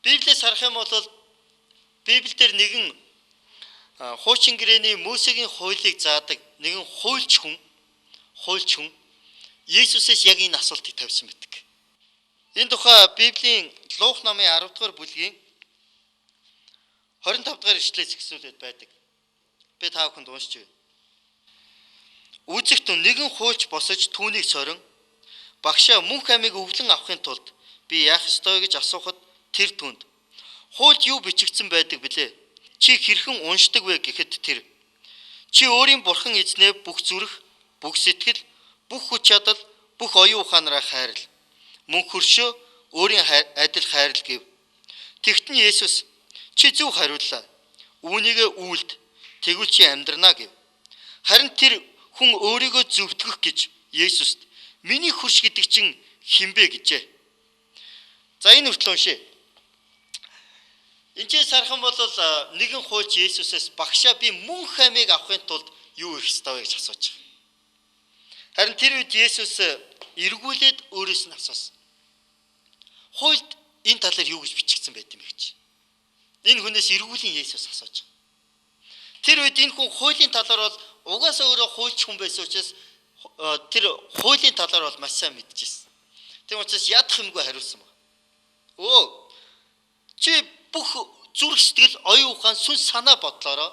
Библиэс харах юм бол Библиэлд нэгэн хуучин гэрээний Мөсегийн хуулийг заадаг нэгэн хуульч хүн Есүсээс яг энэ асуултыг тавьсан байдаг. Энэ тухай Библийн Лук номын 10 дугаар бүлгийн 25 дугаар ишлээс ихсүүлээд байдаг. Би та бүхэнд уншиж байна. Үзэгт нэгэн хуульч босож түүнийг сорин багшаа мөнх амийг өвлөн авахын тулд би яах ёстой гэж асуухад тэр түнд хуульд юу бичигдсэн байдаг билээ? Чи хэрхэн уншдаг вэ гэхэд тэр чи өөрийн бурхан эзнээ бүх зүрх, бүх сэтгэл, бүх хүч чадал, бүх оюун ухаанаараа хайрл. Мөн хөршөө өөрийн адил хайрл гэв. Тэгтэн Есүс чи зөв хариуллаа. Үүнийгээ үйлд тэгвэл чи амьдрнаа гэв. Харин тэр хүн өөрийгөө зөвтгөх гэж Есүст миний хөрш гэдэг чинь хинбэ гэжээ. За энэ хүртэл уншъя. Энд сархан бол нэгэн хуульч Есүсээс багшаа би мөнх амийг авахын тулд юу хийх ёстой вэ гэж асууж байгаа. Харин тэр үед Есүс эргүүлээд өөрөөс нь асуусан. Хуульд энэ талаар юу гэж бичигдсэн байт юм бэ гэж. Энэ хүнээс эргүүлийн Есүс асууж байгаа. Тэр үед энэ хүн хуулийн талаар бол угаасаа өөрөө хуульч хүн байсан учраас тэр хуулийн талаар бол маш сайн мэдчихсэн. Тийм учраас ядах юмгүй хариулсан байна. Чи бүх зүрх сэтгэл, оюун ухаан, сүнс санаа бодлороо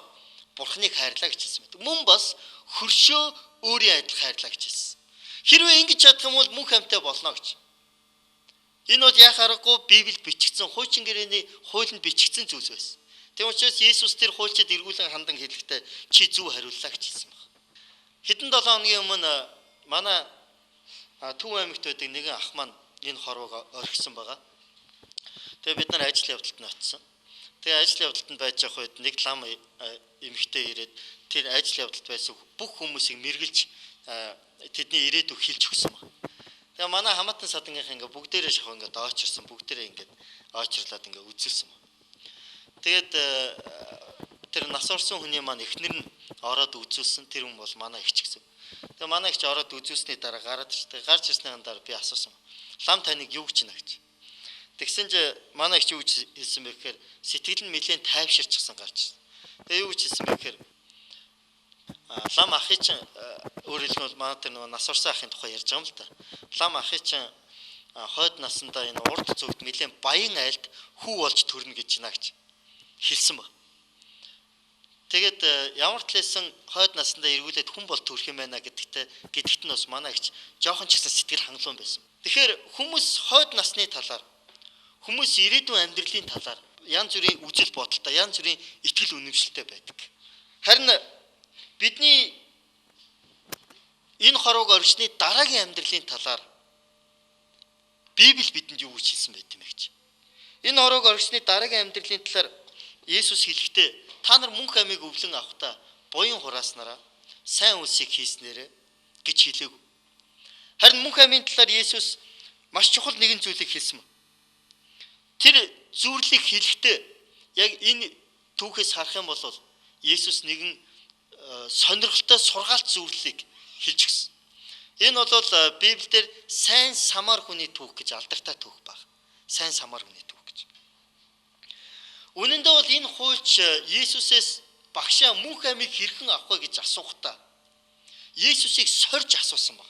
Бурхныг хайрлаа гэж хэлсэн байдаг. Мөн бас хөршөө өөрийн адил хайрлаа гэж хэлсэн. Хэрвээ ингэж чадах юм бол мөнх амьтаа болно гэж. Энэ бол яах аргагүй Библиэд бичигдсэн хуучин гэрээний хуулинд бичигдсэн зүйлс байсан. Тийм учраас Есүс тэр хуульчид эргүүлэн хандан хэлэхдээ чи зөв хариуллаа гэж хэлсэн байна. Хэдэн 7 хоногийн өмнө манай Төв аймагт байдаг нэгэн ах маань энэ хорвоог орхисон байгаа. Тэгээ бид нар ажил явдалд нь очсон. Тэгээ ажил явдалд байж явах үед нэг лам эмэгтэй ирээд тэр ажил явдалд байсан бүх хүмүүсийг мэргэлж тэдний ирээдүг хэлж өгсөн байна. Тэгээ манай хамаатан садангийнх ингээ бүгдээрээ шахав ингээ доочирсан, бүгдээрээ ингээ очирлаад ингээ үзүүлсэн байна. Тэгээд тэр нас орсон хүний маань эхнэр нь ороод үзүүлсэн. Тэр хүн бол манай ихч гэсэн. Тэгээ манай ихч ороод үзүүлсний дараа гараад ирсэн. Гарч ирсний дараа би асуусан. Лам таныг юу гэж байна гэж. Тэгсэн чи манай ихч юу гэж хэлсэн бэ гэхээр сэтгэл нь нэлээд тайвширчихсан гарч ирсэн. Тэгээ юу гэж хэлсэн бэ гэхээр лам ахын чинь өөрөөр хэлбэл манай тэр нэг нас орсон ахын тухай ярьж байгаа юм л та. Лам ахын чинь хойд насндаа энэ урд зүгт нэлээд баян айлд хүү болж төрнө гэж байна гэж хэлсэн ба. Тэгээд ямар ч лсэн хойд наснда эргүүлээд хүн бол төрөх юм байна гэдэгт нь бас манай ихч жоохон ч гэсэн сэтгэл хангалуун байсан. Тэгэхээр хүмүүс хойд насны талаар хүмүүс ирээдүйн амьдралын талаар янз бүрийн үзэл бодолтой, янз бүрийн итгэл үнэмшилтэй байдаг. Харин бидний энэ хорвоог орчны дараагийн амьдралын талаар Библи бидэнд юу гэж хэлсэн байт юм бэ гэж. Энэ хорвоог орчны дараагийн амьдралын талаар Есүс хэлэхдээ та нар мөнх амийг өвлөн авахдаа буян хурааснараа сайн үлсийг хийснээрээ гэж хэлэв. Харин мөнх амийн талаар Есүс маш чухал нэгэн зүйлийг хэлсэн байна. Тэр зүйлийг хэлэхдээ яг энэ түүхээс харах юм бол Есүс нэгэн сонирхолтой сургаалт зүйлийг хэлж гисэн. Энэ бол Библиэлд сайн самар хүний түүх гэж алдартай түүх баг. Сайн самар хүний түүх гэж. Үнэндээ бол энэ хуульч Есүсээс багшаа мөнх амийг хэрхэн авах вэ гэж асуухдаа Есүсийг сорж асуусан баг.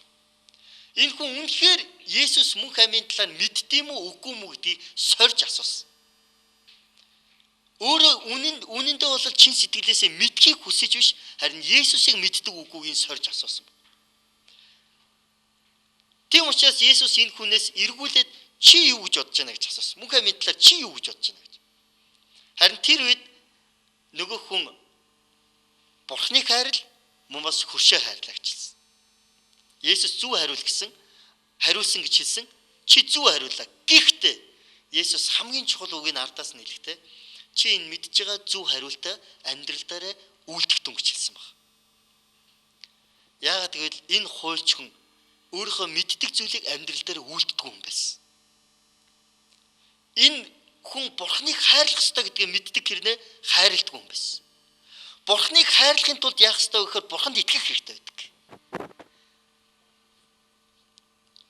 Энэ хүн үнэхээр Есүс мөнх амийн талаар мэддэм үү үгүй мүү гэдгийг сорж асуусан. Өөрөө үнэндээ бол чин сэтгэлээсээ мэдхийг хүсэж биш харин Есүсийг мэддэг үгүйг сорж асуусан. Тийм учраас Есүс энэ хүнээс эргүүлээд чи юу гэж бодож байна гэж асуусан. Мөнх амийн талаар чи юу гэж бодож байна гэж. Харин тэр үед нөгөө хүн Бурхныг хайрл мөн бас хөршөө хайрлаа гэж хэлсэн. Есүс зөв хариулсан гэж хэлсэн. Чи зөв хариуллаа. Гэхдээ Есүс хамгийн чухал үгийг ардаас нь хэлэхдээ чи энэ мэдж байгаа зөв хариултаа амьдралдаараа үйлдэх гэж хэлсэн баг. Яагаад гэвэл энэ хуульч хүн өөрийнхөө мэддэг зүйлийг амьдралдаараа үйлддэг хүн байсан. Энэ хүн Бурхныг хайрлах ёстой гэдгийг мэддэг хэрнээ хайрладаг хүн байсан. Бурхныг хайрлахын тулд яах ёстой вэ гэхээр Бурханд итгэх хэрэгтэй байдаг.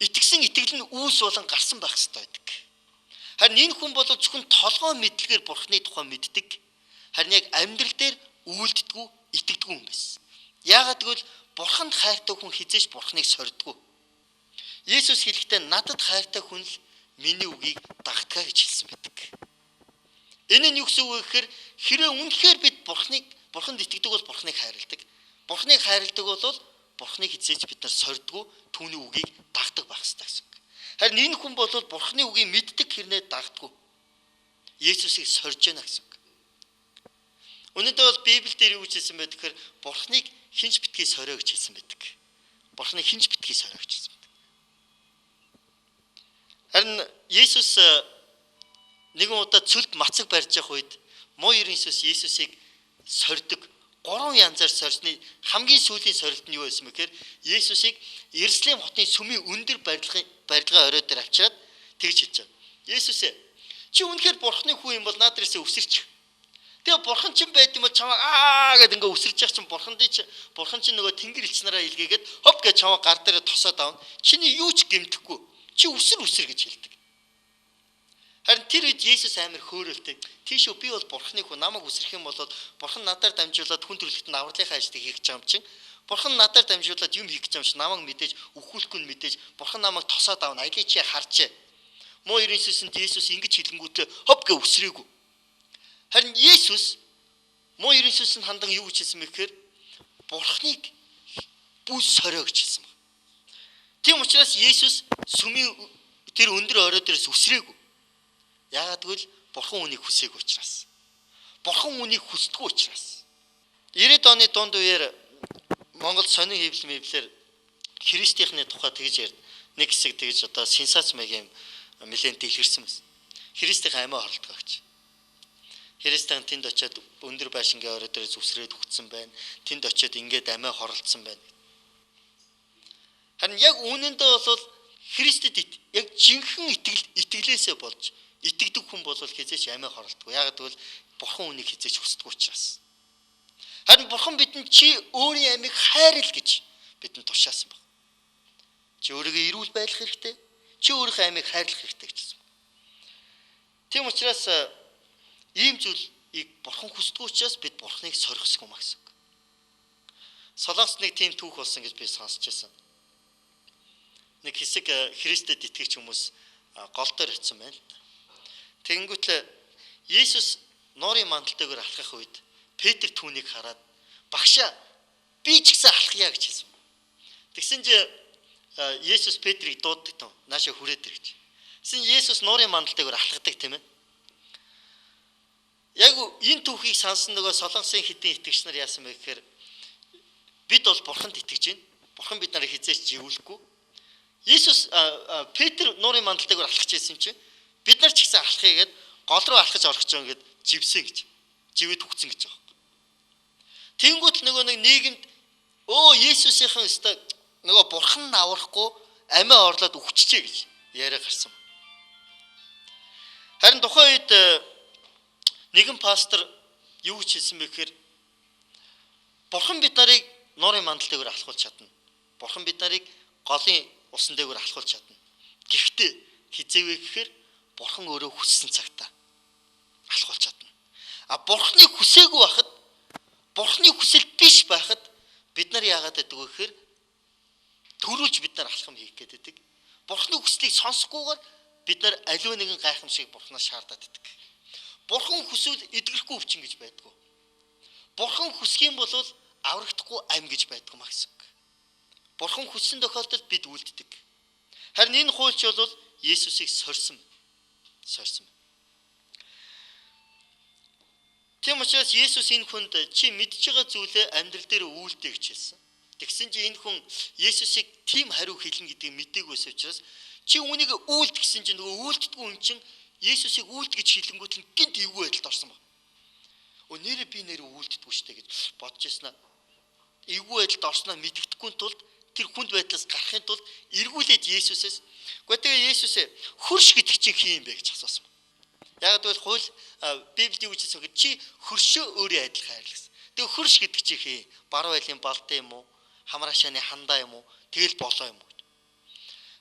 Итгэсэн итгэл нь үүс болон гарсан байх ёстой байдаг. Харин энэ хүн бол зөвхөн толгой мэдлэгээр Бурхны тухай мэддэг. Харин яг амьдрал дээр үйлддэггүй, итгэдэггүй юм байсан. Яагаад гэвэл Бурханд хайртай хүн хизээж Бурхныг сордгоо. Есүс хэлэхдээ надад хайртай хүн л миний үгийг дагтгаа гэж хэлсэн байдаг. Энэ нь юу гэсэн үг вэ гэхээр хэрвээ үнэхээр бид Бурханд итгэдэг бол Бурхныг хайрладаг. Бурхныг хайрладаг бол Бурхныг хизээж бид нар сордгоо, түүний үгийг дагдаг байх ёстой гэсэн үг. Харин энэ хүн бол Бурхны үгийг мэддэг хэрнээ дагдаггүй. Есүсийг сорж яана гэсэн үг. Өнөөдөр бол Библиэлд юу гэж хэлсэн бэ гэхээр Бурхныг хинч битгий сорио гэж хэлсэн байдаг. Бурхныг хинч битгий сорио гэж хэлсэн байдаг. Харин Есүс нэгэн удаа цөлд мацаг барьж явах үед муу ерөн Есүсийг сордог 3 янзаар сорсны хамгийн сүүлийн сорилт нь юу байсан бэ гэхээр Есүсийг Иерусалим хотын сүмийн өндөр барилгын орой дээр авчираад тэгж хэлж байгаа. Есүс чи үнэхээр Бурхны хүү юм бол наад дээрээс өсөрч. Тэгээ Бурхан ч байд юм бол чамаа гэдэг ингээ өсөрж явах чинь Бурхан чинь нөгөө тэнгэр элчнараа илгээгээд хоп гэж чамаа гар дээр тосоод авна. Чиний юу ч гэмтэхгүй. Чи өсөр гэж хэлдэг. Харин тэр үед Есүс амар хөөрөлтэй. Тийшөө би бол Бурхны хүү намайг үсрэх юм бол Бурхан надаар дамжуулаад хүн төрлөختөнд авралынхаа ажлыг хийх гэж байгаа юм чинь. Бурхан надаар дамжуулаад юм хийх гэж байгаа юм чинь намайг мэдээж өхүүлэхгүй нь мэдээж Бурхан намайг тосоод авна. Аялыг чи харчээ. Муу Иерусэнд Есүс ингэж хэлэнгүүтээ хоп гэ үсрээгүй. Харин Есүс муу Иерусэнд хандан юу гэж хэлсэн бэ гэхээр Бурхныг бүс сорио гэж хэлсэн байна. Тийм учраас Есүс сүмийн тэр өндөр орой дээрээс үсрээгүй. Яагаад гэвэл Бурхан үнийг хүсээгүй учраас. Бурхан үнийг хүсдэггүй учраас. 90-ад оны дунд үеэр Монгол сонин хэвлэлээр Христийнхний тухай тэгж ярд. Нэг хэсэг тэгж одоо сенсац маягийн нэлээд дэлгэрсэн байсан. Христийн амиа хорлдог гэж. Христийн тэнд очиод өндөр байшингийн орой дээрээс үсрээд өгцсөн байна. Тэнд очиод ингээд амиа хорлцсон байна. Харин яг үнэндээ бол Христэд яг жинхэнэ итгэлээсээ болж итгэдэг хүн бол хизээч амиа хорлдоггүй. Яагаад гэвэл Бурхан үнийг хизээч хүсдэг учраас. Харин Бурхан бидэнд чи өөрийн амийг хайрл гэж бидэнд тушаасан баг. Чи өөрийгөө эрүүл байлгах хэрэгтэй. Чи өөрийнхөө амийг хайрлах хэрэгтэй гэсэн. Тийм учраас ийм зүйлийг Бурхан хүсдэг учраас бид Бурханыг сорихсгүй маа гэсэн. Солонгост нэг тийм түүх болсон гэж би сонсч байсан. Нэг хэсэг Христэд итгэж хүмүүс гол дээр очсон байна. Тэгэнгүүтлээ Есүс нуурын мандалтайгаар алхах үед Петр түүнийг хараад багшаа би ч гэсэн алхъя гэж хэлсэн. Тэгсэн чинь Есүс Петрийг дууддаг тоо наашаа хүрээд ир гэж. Тэгсэн Есүс нуурын мандалтайгаар алхадаг тийм ээ. Яг энэ түүхийг сансан нөгөө солонгосын хэдийн итгэгч нар яасан бэ гэхээр бид бол Бурханд итгэж байна. Бурхан бид нарыг хизээч живүүлэхгүй. Есүс Петр нуурын мандалтайгаар алхаж байсан юм чинь бид нар ч гэсэн алхахыг гээд гол руу алхаж орох гэж байгаа ингээд живсэн гэж. Живэд хүгцэн гэж байгаа. Тэнгүүт нөгөө нэг нийгэмд Есүсийнхэн өстой нөгөө Бурхан нь аврахгүй амиа орлоод өгчжээ гэж яриа гарсан. Харин тухайн үед нэгэн пастор юу гэж хэлсэн бэ гэхээр Бурхан бид нарыг нуурын мандалтайгаар алхуулж чадна. Бурхан бид нарыг голын усан дээгүүр алхуулж чадна. Гэхдээ хизээвэ гэхээр Бурхан өөрөө хүссэн цагтаа алхуулж чадна. Бурханыг хүсээгүй байхад, Бурханы хүсэл биш байхад бид нар яагаад гэдэг вэ гэхээр төрүүлж бид нар алхам хийх гэдэг. Бурханы хүслийг сонсохгүйгээр бид нар аливаа нэгэн гайхамшиг Бурханаас шаардаад байдаг. Бурхан хүсвэл эдгэрхгүй өвчин гэж байдгүй. Бурхан хүсэх юм бол аврагдахгүй ам гэж байдгүй маа гэсэн. Бурхан хүссэн тохиолдолд бид үлддэг. Харин энэ хуульч бол Есүсийг сорьсон. Тийм учраас Есүс энэ хүнд чи мэдж байгаа зүйлээ амьдрал дээр үйлдэй гэж хэлсэн. Тэгсэн чи энэ хүн Есүсийг тийм хариу хэлнэ гэдгийг мдэггүйс учраас чи үүнийг үйлд гэсэн чинь нөгөө үйлддэггүй хүн чинь Есүсийг үйлд гэж хэлэнгүүт нь гинт эвгүй байдалд орсон баг. Нэрээ би нэрээ үйлддэггүй штэ гэж бодож яснаа. Эвгүй байдалд орсноо мэддэхгүй тулд тэр хүнд байдлаас гарахын тулд эргүүлээд Есүсээс гэхдээ тэгээ Есүсээ хөрш гэдэг чинь хин юм бэ гэж асуусан. Яг гэвэл хууль Библи юу гэж хэлсэн бэ? Чи хөршөө өөрийн адил хайр гэсэн. Тэгээ хөрш гэдэг чинь хин бар байлын балтай юм уу? Хамраашааны хандаа юм уу? Тэгэл болоо юм уу?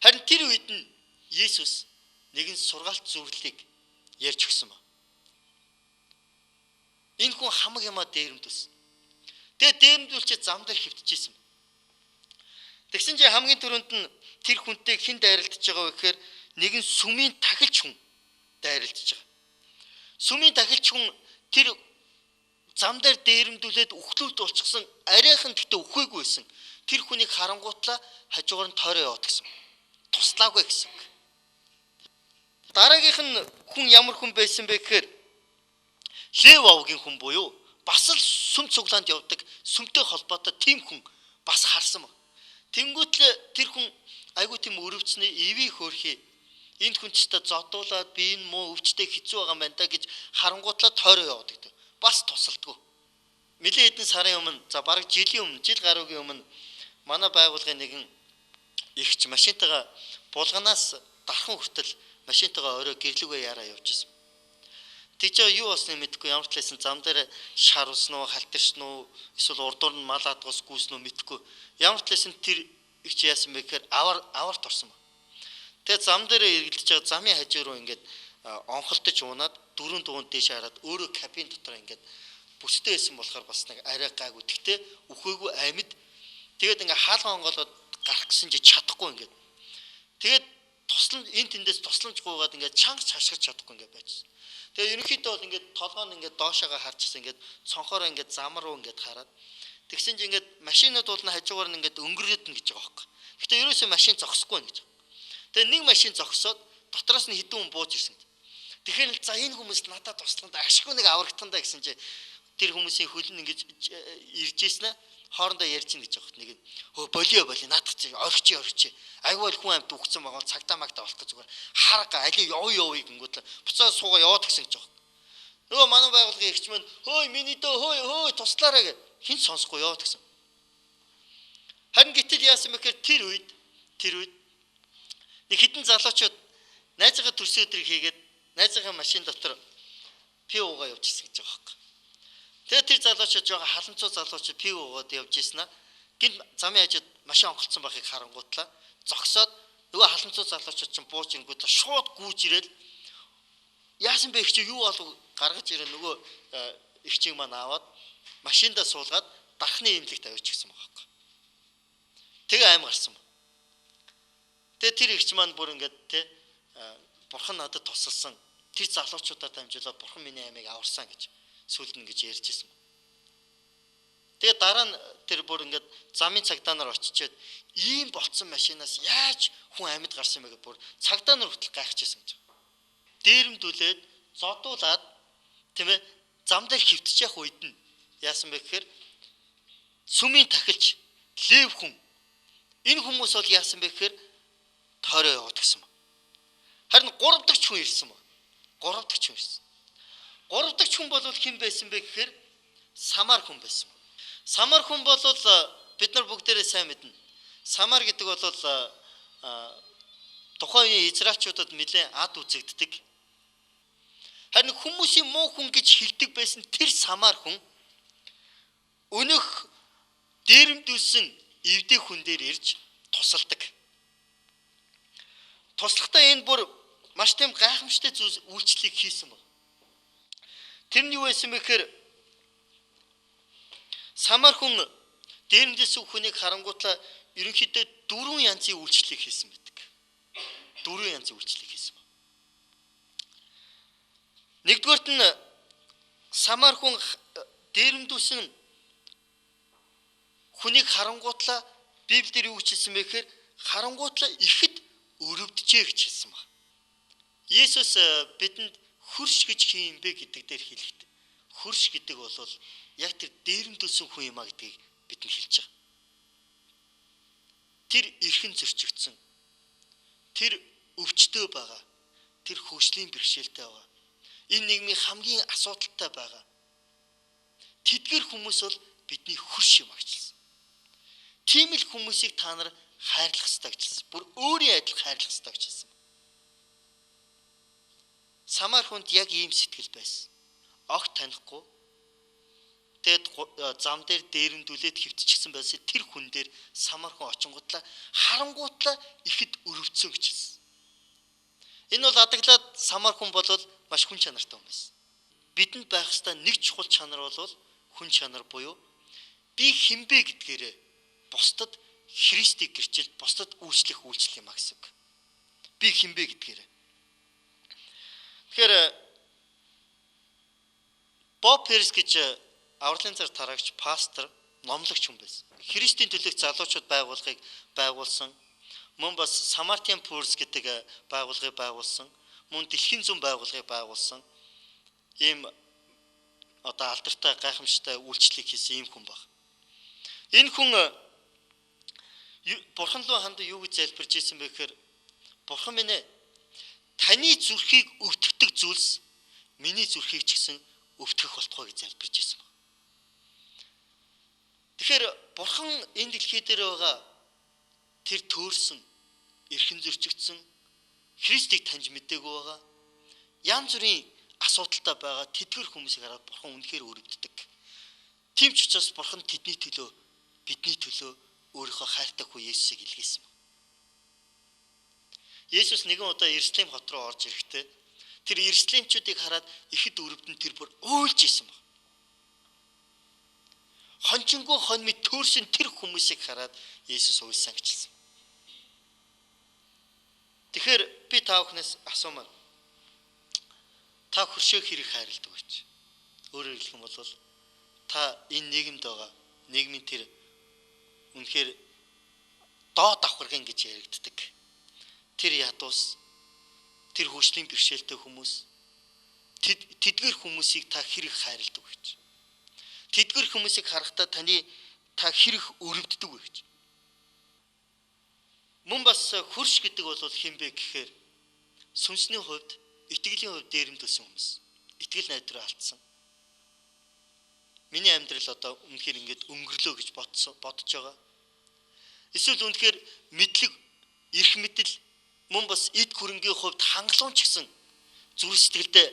Харин тэр үед нь Есүс нэгэн сургаалт зөвлөлийг ярьж өгсөн ба. Энэ хүн хамаг юмаа дээрэмдүүлсэн. Тэгээ дээрэмдүүлчихэд зам дээр хөвтөжсэн. Тэгсэн чинь хамгийн түрүүнд нь тэр хүнтэй хэн дайралтж байгаа вэ гэхээр нэгэн сүмийн тахилч хүн дайралтж байгаа. Сүмийн тахилч хүн тэр зам дээр дээрэмдүүлээд үхлүүд болчихсон арайхан гэхдээ үхээгүй байсан. Тэр хүнийг харангуутлаа хажуугаар нь тойроо яваад гисэн. Туслаагүй гэсэн. Дараагийнх нь хүн ямар хүн байсан бэ гэхээр Лев авгийн хүн буюу бас л сүм цуглаанд явдаг сүмтэй холбоотой тийм хүн бас харсан баг. Тэнгүүтлээ тэр хүн айгүй тийм өрөвцний эвий хөөрхий энд хүн ч та зодуулаад би энэ муу өвчтэй хэцүү байгаа юм байна да гэж харангуутлаа тойроо яваад гэдэг. Бас тусалдгүй. Нэлээд хэдэн сарын өмнө за бараг жилийн өмнө жил гаруугийн өмнө манай байгууллагын нэгэн ихч машинтайгаа булганаас дархан хүртэл машинтайгаа орой гэрлүүгээ яраа явж ирсэн. Тэгж юу болсныг мэдэхгүй ямар ч лсэн зам дээр шар усан уу халтарсан уу эсвэл урдуур нь мал адгаас гүйсэн үү мэдэхгүй. Ямар ч лсэн тэр их чи яасан бэ гэхээр аварт орсон ба. Тэгээ зам дээр эргэлдэж байгаа замын хажуу руу ингээд онхолтож унаад дөрөв дугуйн дээш хараад өөрөө кабин дотор ингээд бүстэй байсан болохоор бас нэг арай гайгүй. Тэгтээ үхээгүй амьд. Тэгээд ингээд хаалга онгоолоод гарах гэсэн чи чадахгүй ингээд. Тэгээд туслан энэ тэндээс тусламж гуйгаад ингээд чанга цашгиж чадахгүй ингээд байжсэн. Тэгээ ерөнхийдөө бол ингээд толгойн ингээд доошоогоо харчихсан ингээд цонхороо ингээд зам руу ингээд хараад тэгсэн чи ингээд машинууд бол хажуугаар нь ингээд өнгөрөөд нь гэж байгаа байхгүй. Гэхдээ ерөөсөө машин зогсохгүй нэ гэж. Тэгээ нэг машин зогсоод дотроос нь хэдэн хүн бууж ирсэн. Тэгэхээр за энэ хүмүүс надад туслаханд ашиггүй нэг аврагтандаа гэсэн чи тэр хүмүүсийн хөл нь ингэж ирж ийснэ хоорондоо ярьж ийн гэж байгаа нэг нь болио наадах чи орчих айгүй л хүн амьд үхсэн байгаа цагтаа магтаа болтоо зүгээр харга али явъя гингүүт буцаад суугаа яваад гисэн гэж байгаа. Нөгөө манай байгууллагын эрч мөн хөөе миний дөө хөөе туслаарай гэ хин сонсохгүй яваад гисэн. Харин гэтэл яасан мэхээр тэр үед нэг хитэн залуучууд найзгаа төрсөн өдрийг хийгээд найзгаа машин дотор пив уугаа явж ирсэн гэж байгаа юм. Тэгээ тэр залуучууд жоо халамцуу залуучууд пив уугаад явж ирсэн аа. Гин замын хажууд машин онголцсон байхыг харангуутлаа зогсоод нөгөө халамцуу залуучууд чинь бууж ирэнгүүт шууд гүйж ирэл яасан бэ их чи юу болов гаргаж ирээ нөгөө их чиг маань аваад машиндаа суулгаад дархны имлэгт авчиж гисэн байгаа юм. Тэгээ аим гарсан. Тэгээ тэр ихч маань бүр ингээд те бурхан надад тусалсан. Тэр залуучуудаар дамжуулаад бурхан миний аймыг аварсан гэж сүлд нь гэж ярьж ирсэн. Тэгээ дараа нь тэр бүр ингээд замын цагдаа нар очичоод ийм болцсон машинаас яаж хүн амьд гарсан бэ гэж бүр цагдаа нар хүртэл гайхчихсан гэж. Дээрэмдүүлээд зодуулаад тийм ээ зам дээр хөвтөж явах үед нь яасан бэ гэхээр сүмийн тахилч Лев хүн энэ хүмүүс бол яасан бэ гэхээр тойроо яваад гисэн. Харин 3 дахь хүн ирсэн ба. 3 дахь хүн ирсэн. 3 дахь хүн бол хэн байсан бэ гэхээр Самар хүн байсан. Самар хүн бол бид нар бүгдээрээ сайн мэднэ. Самар гэдэг бол тухайн үеийн израильчуудад нэлээд ад үзэгддэг. Харин хүмүүсийн муу хүн гэж хэлдэг байсан тэр Самар хүн өнөх дээрэмдүүлсэн эвдээ хүн дээр ирж тусалдаг. Туслахтаа энэ бүр маш тийм гайхамшигтай үйлчлэлийг хийсэн баг. Тэр нь юу байсан бэ гэхээр Самар хүн дээрэмдүүлсэн хүнийг харангуутлаа ерөнхийдөө 4 янзын үйлчлэлийг хийсэн байдаг. 4 янзын үйлчлэлийг хийсэн баг. Нэгдүгээрт нь Самар хүн дээрэмдүүлсэн хүнийг харангуутлаа Библиэр юу хэлсэн бэ гэхээр харангуутлаа ихэд өрөвдөжээ гэж хэлсэн баг. Есүс бидэнд хөрш гэж хин юм бэ гэдэг дээр хэлэхдээ хөрш гэдэг бол яг тэр дээрэмдүүлсэн хүн юм а гэдгийг бидэнд хэлж байгаа. Тэр эрхэн зөрчигдсөн. Тэр өвчтөө байгаа. Тэр хөгжлийн бэрхшээлтэй байгаа. Энэ нийгмийн хамгийн асуудалтай байгаа. Тэдгэр хүмүүс бол бидний хөрш юм а гэж хэлсэн. Тийм л хүмүүсийг та нар хайрлах ёстой гэж хэлсэн. Бүр өөрийн адил хайрлах ёстой гэж хэлсэн. Самар хүнд яг ийм сэтгэл байсан. Огт танихгүй. Тэгэд зам дээр дээрэмдүүлээд хөвтчихсэн байсан тэр хүн дээр Самар хүн очингуудлаа харангуутлаа ихэд өрөвцөн гэж хэлсэн. Энэ бол адаглаад самар хүн бол маш хүн чанартай хүн байсан. Бидэнд байх ёстой нэг чухал чанар бол хүн чанар буюу би хинбэ гэдгээрээ бусдад Христийг гэрчилж бусдад үйлчлэх үйлчлэл юм а гэсэн үг. Би хинбэ гэдгээрээ. Тэгэхээр Боб Перс гэж авралын цар тараагч пастор, номлогч хүн байсан. Христийн төлөөх залуучууд байгууллагыг байгуулсан. Мөн бас Samaritan Purse гэдэг байгууллагыг байгуулсан. Мөн дэлхийн зүүн байгууллагыг байгуулсан. Ийм алдартай гайхамшигтай үйлчлэлийг хийсэн ийм хүн баг. Энэ хүн Бурхан руу хандаа юу гэж залбирж ирсэн бэ гэхээр Бурхан минь ээ, таны зүрхийг өвтгдөг зүйлс миний зүрхийг ч гэсэн өвтгөх болтугай гэж залбирж ирсэн баг. Тэгэхээр Бурхан энэ дэлхий дээр байгаа тэр төөрсөн, эрхэн зөрчигдсөн, Христийг таньж мэдээгүй байгаа янз бүрийн асуудалтай байгаа тэдгэр хүмүүсийг хараад Бурхан үнэхээр өрөвддөг. Тийм ч учраас Бурхан тэдний төлөө, бидний төлөө өөрийнхөө хайртай хүү Есүсийг илгээсэн. Есүс нэгэн удаа Иерусалим хот руу орж ирэхдээ тэр Иерусалимчүүдийг хараад ихэд өрөвдөн тэр бүр уйлж исэн баг. Хончингоо хон мэд төөрсөн тэр хүмүүсийг хараад Есүс уйлсан гэжэлсэн. Тэгэхээр би та бүхнээс асуумаар. Та хөршөө хэрэг хайрладаг гэж. Өөрөөр хэлэх юм бол та энэ нийгэмд байгаа нийгмийн тэр үнэхээр доод давхаргын гэж яригддаг. Тэр ядуус, тэр хөгжлийн бэрхшээлтэй хүмүүс, тэдгэр хүмүүсийг та хэрэг хайрладаг гэж. Тэдгэр хүмүүсийг харахтаа та хэрэг өрөвддөг вэ гэж. Мөн бас хөрш гэдэг бол хинбэ гэхээр сүнсний хувьд, итгэлийн хувьд дээрэмдүүлсэн хүмүүс. Итгэл найдвараа алдсан. Миний амьдрал одоо үнэхээр ингэж өнгөрлөө гэж бодож байгаа. Эсвэл үнэхээр мэдлэг, эрх мэдэл, мөн бас эд хөрөнгийн хувьд хангалуун ч гэсэн зүрх сэтгэлдээ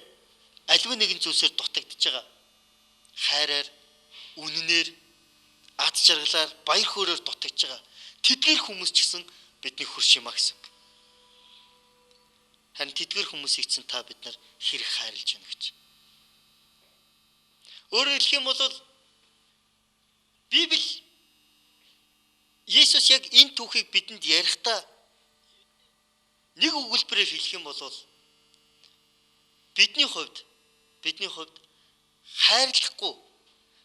аливаа нэгэн зүйлсээр дутагдж байгаа. Хайраар, үнэнээр, ад жаргалаар, баяр хөөрөөр дутагдж байгаа. Тэдгэр хүмүүс ч гэсэн бидний хөрш юм а гэсэн. Харин тэдгэр хүмүүсийг чинь та бид нар хэрэг хайрлаж байна гэж. Өөрөөр хэлэх юм бол Библи Есүс яг энэ түүхийг бидэнд ярихдаа нэг өгүүлбэрээр хэлэх юм бол бидний хувьд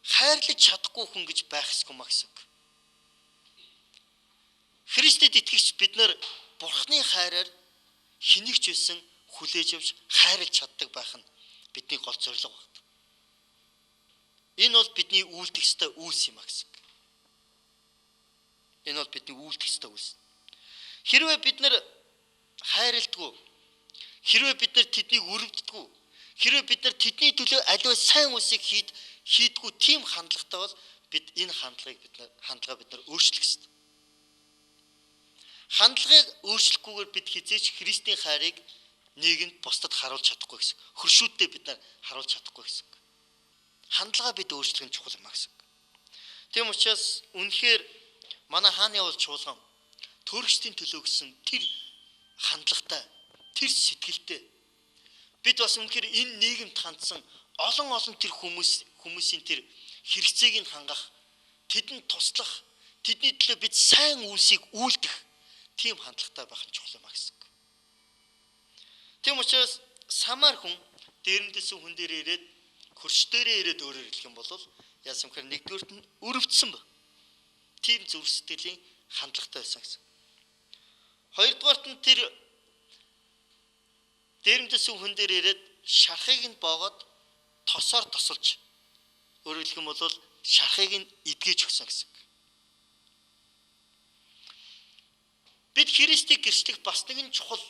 хайрлаж чадахгүй хүн гэж байх ёсгүй маа гэсэн. Христэд итгэгч бид нар Бурхны хайраар хэнийг ч байсан хүлээж авч хайрлаж чаддаг байх нь бидний гол зорилго байна. Энэ бол бидний үйлдэх ёстой үйлс юм а гэсэн. Энэ бол бидний үйлдэх ёстой үйлс. Хэрвээ бид нар хайрладгүй, хэрвээ бид нар тэднийг өрөвддөггүй, хэрвээ бид нар тэдний төлөө аливаа сайн үсийг хийдгүү тийм хандлагатай бол бид энэ хандлагаа бид нар өөрчлөх ёстой. Хандлагыг өөрчлөхгүйгээр бид хизээч Христийн хайрыг нийгэмд бусдад харуулж чадахгүй гэсэн. Хөршүүддээ бид нар харуулж чадахгүй гэсэн. Хандлагаа бид өөрчлөх нь чухал юм а гэсэн. Тийм учраас үнэхээр манай хааны бол чуулган төрөгчдийн төлөө гэсэн тэр хандлагатай, тэр сэтгэлтэй бид бас үнэхээр энэ нийгэмд хандсан олон тэр хүмүүсийн тэр хэрэгцээг нь хангах, тэдэнд туслах, тэдний төлөө бид сайн үйлсийг үйлдэх тийм хандлагатай байх нь чухал юм а гэсэн. Тийм учраас самар хүн дээрэмдсэн хүн дээр ирээд хөрш дээрээ ирээд өөрөөр хэлэх юм бол яасан гэхээр нэгдүгürt нь өрөвдсөн ба. Тийм зүрх сэтгэлийн хандлагатай байсан гэсэн. Хоёрдугаарт нь тэр дээрэмдсэн хүн дээр ирээд шархыг нь боогод тосоор тосолж өөрөөр хэлэх юм бол шархыг нь эдгэж өгсөн гэсэн. Бид Христийг гэрчлэх бас нэгэн чухал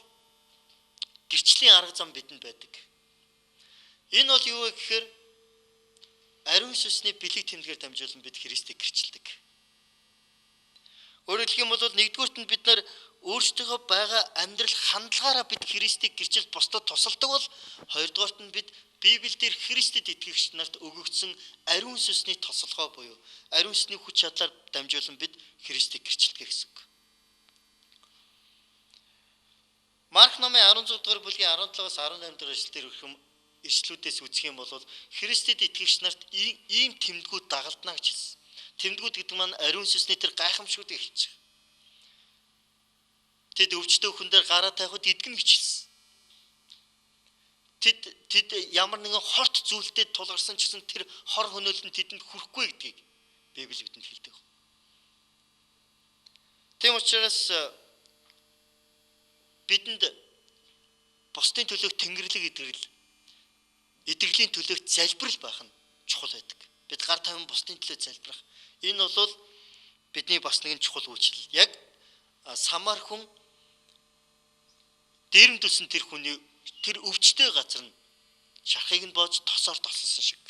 гэрчлийн арга зам бидэнд байдаг. Энэ бол юу вэ гэхээр ариун сүнсний бэлэг тэмдгээр дамжуулан бид Христийг гэрчилдэг. Өөрөөр хэлэх юм бол нэгдүгürt нь бид нар өөрсдөө байгаа амьдрал хандлагаараа бид Христийг гэрчилж бусдад тусалдаг бол хоёрдугаарт нь бид Библиэлд Христэд итгэгч нарт өгөгдсөн ариун сүнсний тослогоо буюу ариун сүнсний хүч чадлаар дамжуулан бид Христийг гэрчилдэг гэсэн үг. Марк номын 16 дугаар бүлгийн 17-аас 18 дугаар ишлүүдээс үзэх юм бол Христэд итгэгч нарт ийм тэмдгүүд дагалдана гэж хэлсэн. Тэмдгүүд гэдэг маань ариун сүнсний тэр гайхамшгуудыг хэлж байгаа. Тэд өвчтөө хүн дээр гараа тавихад идэгнэ гэж хэлсэн. Тэд ямар нэгэн хорт зүйлтэй тулгарсан ч гэсэн тэр хор хөнөөлөл нь тэдэнд хүрэхгүй гэдгийг Библи бидэнд хэлдэг. Тийм учраас бидэнд бусдын төлөөх тэнгэрлэг эдгэрлийн төлөөх залбирал байх нь чухал байдаг. Бид гар тавин бусдын төлөө залбирах. Энэ бол бидний бас нэгэн чухал үйлчлэл. Яг Самар хүн дээрэмдүүлсэн тэр хүний тэр өвчтөе газар нь шархыг нь боож тосоор тослсон шиг.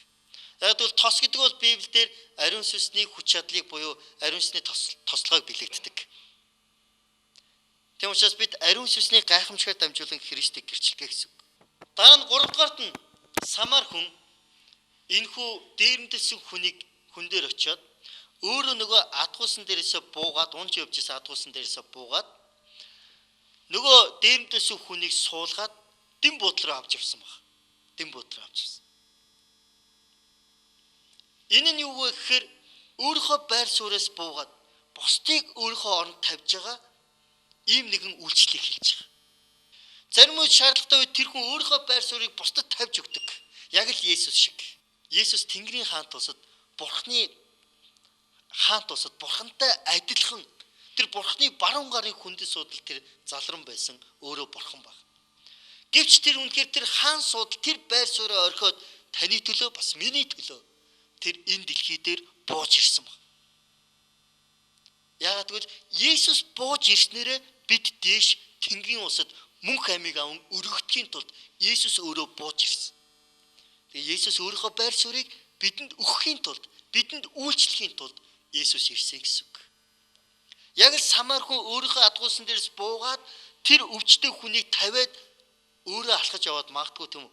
Яг бол тос гэдэг бол Библиэлд ариун сүнсний хүч чадлыг буюу ариун сүнсний тослогыг бэлэгддэг. Тийм учраас бид ариун сүнсний гайхамшигт дамжуулан Христийг гэрчлэгээ гэсэн үг. Дараа нь 3 дугаарт нь Самар хүн энэхүү дээрэмдэлсэн хүн дээр очиод өөрөө нөгөө адгуусан дээрээсээ буугаад унж явж исэн адгуусан дээрээсээ буугаад нөгөө дээрэмдэлсэн хүнийг суулгаад дэм буудлын руу авч явсан баг. Дэм буудлын руу авч явсан. Энэ нь юу вэ гэхээр өөрийнхөө байр сууриас буугаад бусдыг өөрийнхөө оронд тавьж байгаа ийм нэгэн үйлчлэлийг хийж байгаа. Зарим үед шаардлагатай үед тэр хүн өөрийнхөө байр суурийг бусдад тавьж өгдөг. Яг л Есүс шиг. Есүс Тэнгэрийн хаант тусад Бурхны хаант тусад Бурхантай адилхан тэр Бурхны баруун гарын хүндэт суудал тэр залран байсан өөрөө Бурхан баг. Гэвч тэр үнэхээр тэр хаан суудал тэр байр суурийг орхиод таны төлөө бас миний төлөө тэр энэ дэлхий дээр бууж ирсэн баг. Яагаад гэвэл Есүс бууж ирснээрээ бид дээш Тэнгэрийн усад мөнх амийг аван өргөхдгийн тулд Есүс өөрөө бууж ирсэн. Тэгээ Есүс өөрийнхөө байр суурийг бидэнд өгөхийн тулд, бидэнд үйлчлэхийн тулд Есүс ирсэн гэсэн үг. Яг л Самар хүн өөрийнхөө адгуусан дээрээс буугаад тэр өвчтөе хүнийг тавиад өөрөө алхаж яваад магадгүй тийм үү?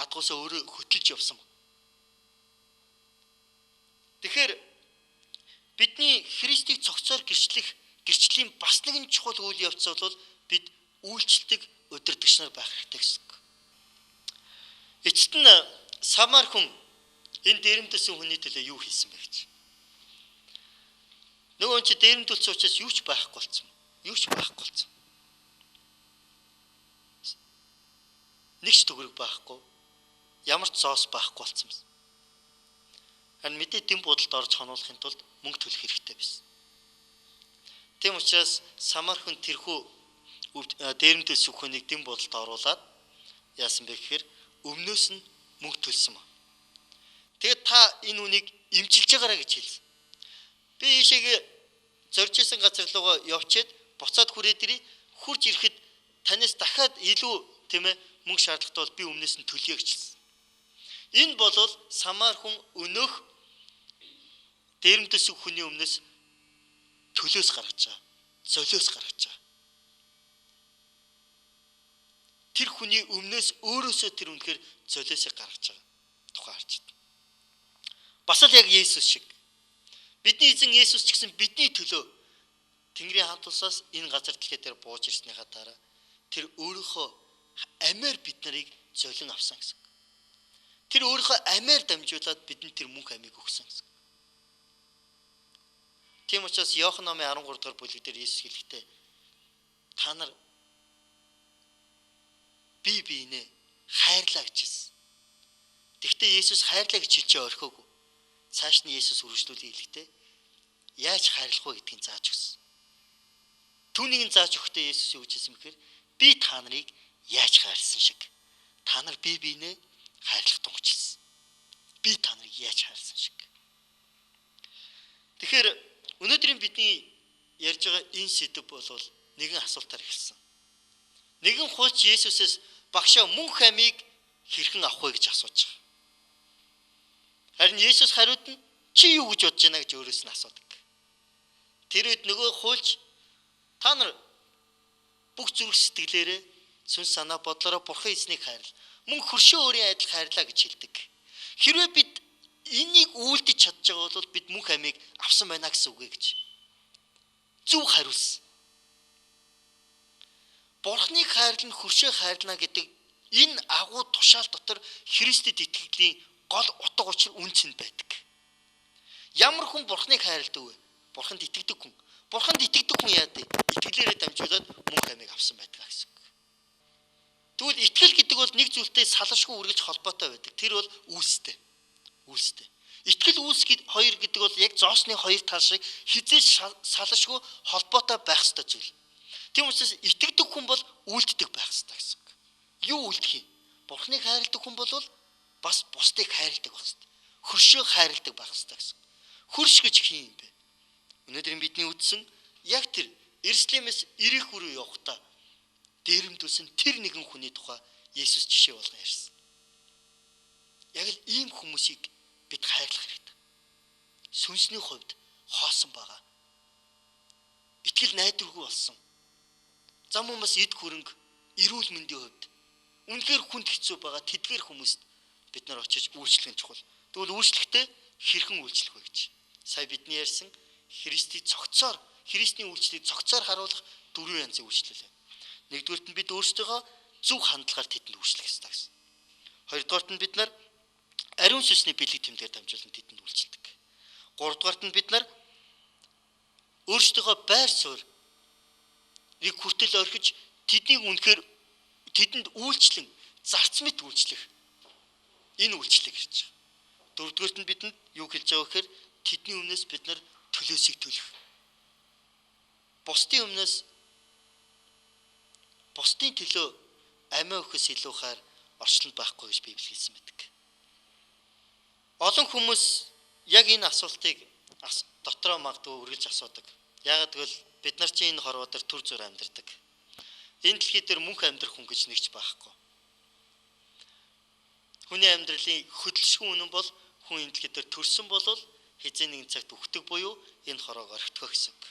Адгуусаа өөрөө хөтлөж явсан. Тэгэхээр бидний Христийг цогцоор гэрчлийн бас нэгэн чухал үйл явц бол бид үйлчлдэг удирдагч нар байх хэрэгтэй гэсэн үг. Эцэст нь Самар хүн энэ дээрэмдэлсэн хүний төлөө юу хийсэн бэ гэж. Нөгөө чи дээрэмдүүлсэн учраас юу ч байхгүй болсон. Юу ч байхгүй болсон. Нэг ч төгрөг байхгүй. Ямар ч зоос байхгүй болсон юм. Харин мэдээ дэм буудалд орж хонуулахын тулд мөнгө төлөх хэрэгтэй байсан. Тийм учраас Самар хүн тэрхүү дээрэмдэлсэн хүнийг дэм буудалд оруулаад яасан бэ гэхээр өмнөөс нь мөнгө төлсөн ба. Тэгээд та энэ үнийг эмчилж байгаарай гэж хэлсэн. Би ийшээ зорж исэн газар руугаа явчаад буцаад хүрээд ирээ. Хурж ирэхэд танаас дахиад илүү тийм ээ мөнгө шаардлагатай бол би өмнөөс нь төлье гэж хэлсэн. Энэ бол Самар хүн өнөөх дээрэмдэлсэн хүний өмнөөс төлөөс гаргаж байгаа. Золиос гаргаж байгаа. Тэр хүний өмнөөс өөрөөсөө тэр үнэхээр золиосыг гаргаж байгаа. Тухайн харж байна. Бас л яг Есүс шиг. Бидний эзэн Есүс ч гэсэн бидний төлөө Тэнгэрийн хаант тусаас энэ газар дэлхий дээр бууж ирснийхаа дараа тэр өөрийнхөө амиар бид нарыг золин авсан гэсэн. Тэр өөрийнхөө амиар дамжуулаад бидэнд тэр мөнх амийг өгсөн гэсэн. Тийм учраас Иохан номын 13 дугаар бүлэг дээр Есүс хэлэхдээ та нар бие биенээ хайрлаа гэж хэлсэн. Тэгвэл Есүс хайрлаа гэж хэлж орхиогүй. Цааш нь Есүс үргэлжлүүлээ хэлэхдээ яаж хайрлах вэ гэдгийг зааж өгсөн. Түүнийг зааж өгөхдөө Есүс юу гэж хэлсэн бэхээр би та нарыг яаж хайрлсан шиг та нар бие биенээ хайрлах тунгач хэлсэн. Би та нарыг яаж хайрлсан шиг. Тэгэхээр өнөөдрийн бидний ярьж байгаа энэ сэдв бол нэгэн асуултаар эхэлсэн. Нэгэн хуульч Есүсээс багшаа мөнх амийг хэрхэн авах вэ гэж асууж байгаа. Харин Есүс хариуд нь чи юу гэж бодож байна гэж өөрөөс нь асуудаг. Тэр үед нөгөө хуульч та нар бүх зүрх сэтгэлээрээ сүнс санаа бодлороо Бурхан эзнийг хайрл. Мөн хөршөө өөрийн адил хайрлаа гэж хэлдэг. Хэрвээ бид энийг үйлдэж чадж байгаа бол бид мөнх амийг авсан байна гэсэн үг гэж зөв хариулсан. Бурхныг хайрлан хөршөө хайрлана гэдэг энэ агуу тушаал дотор Христэд итгэлийн гол утга учир үнц нь байдаг. Ямар хүн Бурхныг хайрладаг вэ? Бурханд итгэдэг хүн. Бурханд итгэдэг хүн яадаг? Итгэлээрээ дамжуулаад мөнх амийг авсан байдаг гэсэн үг. Тэгвэл итгэл гэдэг бол нэг зүйлтэй салшгүй үргэлж холбоотой байдаг. Тэр бол үүстэй. Үүстэй. Итгэл үүс хоёр гэдэг бол яг зоосны хоёр тал шиг хизээж салшгүй холбоотой байх ёстой зүйл. Тийм учраас итгэдэг хүн бол үйлддэг байх ёстой гэсэн үг. Юу үйлдэх юм? Бурхныг хайрладаг хүн бол бас бусдыг хайрладаг байх ёстой. Хөршөө хайрладаг байх ёстой гэсэн. Хөрш гэж хин юм бэ? Өнөөдөр бидний үздсэн яг тэр Иерусалимээс Ирэх рүү явахдаа дээрэмдүүлсэн тэр нэгэн хүний тухай Есүс жишээ болгон ярьсан. Яг л ийм хүмүүсийг бид хайрлах хэрэгтэй. Сүнсний хувьд хоосон байгаа. Итгэл найдваргүй болсон. Зам хүмүүс эд хөрөнгө, эрүүл мэндийн хувьд үнэхээр хүнд хэцүү байгаа тэдгээр хүмүүст бид нар очиж үйлчлэх нь чухал. Тэгвэл үйлчлэхдээ хэрхэн үйлчлэх вэ гэж. Сая бидний ярьсан Христийн цогцоор, Христийн үйлчлэлийг цогцоор харуулах дөрвөн янзын үйлчлэл. Нэгдүгээрт нь бид өөрсдөө зөв хандлагаар тэдэнд үйлчлэх ёстой гэсэн. Хоёрдугаарт нь бид нар ариун сүнсний бэлэг тэмдгээр дамжуулан тэдэнд үйлчлдэг. Гуравдугаарт нь бид нар өөрсдөө байр суурь хүртэл орхиж тэднийг үнэхээр тэдэнд үйлчлэн зарц мэт үйлчлэх энэ үйлчлэг гэж байна. Дөрөвдүгээрт нь бидэнд юу хэлж байгаа гэхээр тэдний өмнөөс бид нар төлөөсийг төлөх. Бусдын өмнөөс бусдын төлөө амиа өгөхөөс илүү хайр орчлонд байхгүй гэж Библи хэлсэн байдаг. Олон хүмүүс яг энэ асуултыг дотроо магадгүй үргэлж асуудаг. Яагаад гэвэл бид нар чинь энэ хорвоо дээр төр зур амьдардаг. Энэ дэлхий дээр мөнх амьдрах хүн гэж нэгч байхгүй. Хүний амьдралын хөдөлшгүй үнэн бол хүн энэ дэлхий дээр төрсөн бол хизээ нэгэн цагт үхдэг буюу энэ хороог орхитгох гэсэн үг.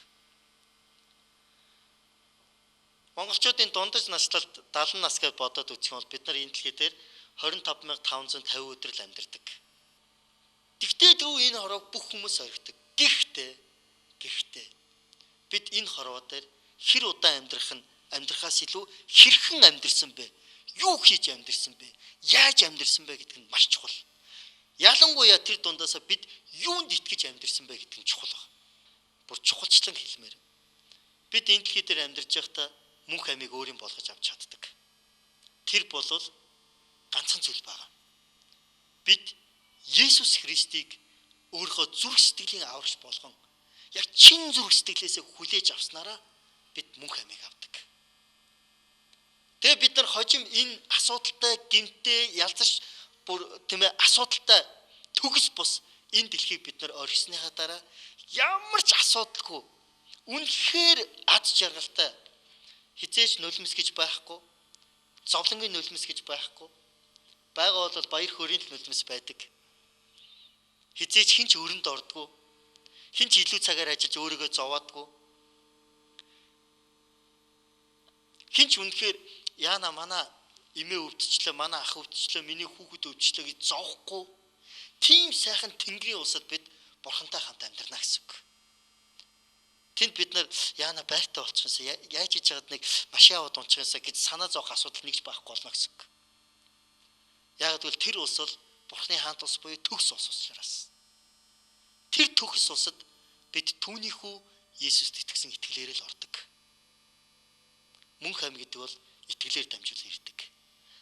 Монголчуудын дундаж наслалт 70 нас гэж бодоод үзэх юм бол бид нар энэ дэлхий дээр 25550 өдөр л амьдардаг. Тэгтээ энэ хороог бүх хүмүүс орхидог. Гэхдээ бид энэ хорвоо дээр хэр удаан амьдрахаас илүү хэрхэн амьдрсан бэ? Юу хийж амьдрсан бэ? Яаж амьдрсан бэ гэдэг нь маш чухал. Ялангуяа тэр дундаасаа бид юунд итгэж амьдрсан бэ гэдэг нь чухал байна. Бүр чухалчлан хэлмээр. Бид энэ дэлхий дээр амьдарч байхдаа мөнх амийг өөрийн болгож авч чаддаг. Тэр бол ганцхан зүйл байгаа. Бид Есүс Христийг өөрийнхөө зүрх сэтгэлийн аврагч болгон яг чин зүрх сэтгэлээсээ хүлээж авснараа бид мөнх амийг авдаг. Тэгээ бид нар хожим энэ асуудалтай гэмтээ ялцаж бүр асуудалтай төгс бус энэ дэлхийг бид нар орхисныхаа дараа ямар ч асуудалгүй үнэхээр аз жаргалтай хизээч нулимс гэж байхгүй, зовлонгийн нулимс гэж байхгүй. Байгаа бол баяр хөөрийн нулимс байдаг. Хизээч хинч өрөнд ордгоо. Хинч илүү цагаар ажиллаж өөрийгөө зовоодгүй. Хинч үнэхээр яана мана эмээ өвдчлээ, мана ах өвдчлээ, миний хүүхэд өвдчлээ гэж зовхгүй. Тийм сайхан Тэнгэрийн улсад бид Бурхантай хамт амьдрна гэсэн үг. Тэнд бид нар яана байртай болчихсон яаж хийж яагаад нэг машин аваад унчихсаа гэж санаа зовох асуудал нэгж байхгүй болно гэсэн үг. Яг гэвэл тэр улс бол Бурхны хаант улс буюу төгс улс учраас. Тэр төгс улсад бид түүнийхүү Есүст итгэсэн итгэлээр л ордог. Мөнх ам гэдэг бол итгэлээр дамжуулан ирдэг.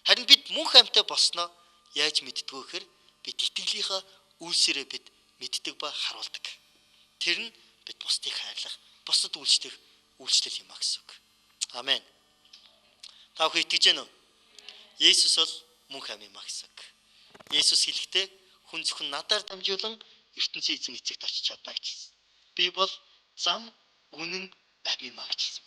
Харин бид мөнх амьтаа болсноо яаж мэддгөө гэхээр бид итгэлийнхаа үйлсээрээ бид мэддэг ба харуулдаг. Тэр нь бид бусдыг хайрлах, бусдад үйлчлэх үйлчлэл юм а гэсэн үг. Амен. Та бүхэн итгэж байна уу? Есүс бол мөнх ам юм а гэсэн үг. Есүс хэлэхдээ хүн зөвхөн надаар дамжуулан ертөнцийн эзэн эцэгт очиж чадна гэж хэлсэн. Би бол зам, үнэн, ам юм а гэж хэлсэн.